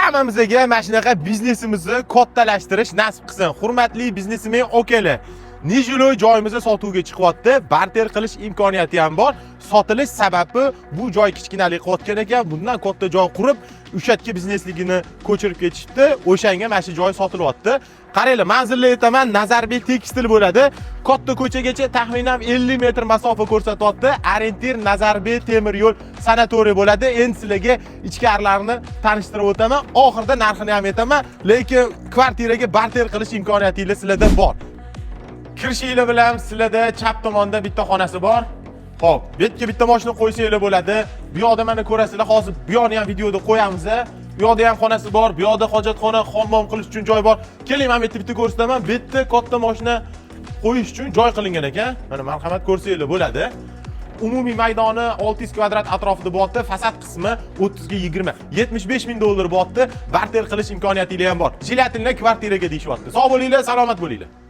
hammamizga mana shunaqa biznesimizni kattalashtirish nasib qilsin. Hurmatli biznesmen okalar, Nijiloy joyimizda sotuvga chiqyapti. Barter qilish imkoniyati ham bor. Sotilish sababi bu joy kichkinalik qilayotgan ekan. Bundan katta joy qurib, o'shatga biznesligini ko'chirib ketishdi. O'shanga mana shu joy sotilyapti. Qaranglar, manzilni aytaman, Nazarbek tekstil bo'ladi. Katta ko'chagacha taxminan 50 metr masofa ko'rsatyapti. Orientir Nazarbek temir yo'l sanatoriy bo'ladi. Endi sizlarga ichkarilarini tanishtirib o'taman. Oxirida narxini ham aytaman, lekin kvartiraga barter qilish imkoniyatingiz sizlarda bor. Kirishinglar bilan sizlarda chap tomonda bitta xonasi bor. Xo'p, bu yerga bitta mashina qo'ysanglar bo'ladi. Bu yoqda mana ko'rasizlar, hozir bu yoqni ham videoda qo'yamiz. Bu yoqda ham xonasi bor, bu yoqda hojatxona, hammom qilish uchun joy bor. Keling, men bitta ko'rsataman. Bu yerda katta mashina qo'yish uchun joy qilingan ekan. Mana marhamat ko'rsanglar bo'ladi. Umumiy maydoni 600 kvadrat atrofida bo'lyapti. Fasad qismi 30 ga 20. 75 ming dollar bo'lyapti. Barter qilish imkoniyatingiz ham bor. Jilatinlar kvartiraga deyishyapti. Sog' bo'linglar, salomat bo'linglar.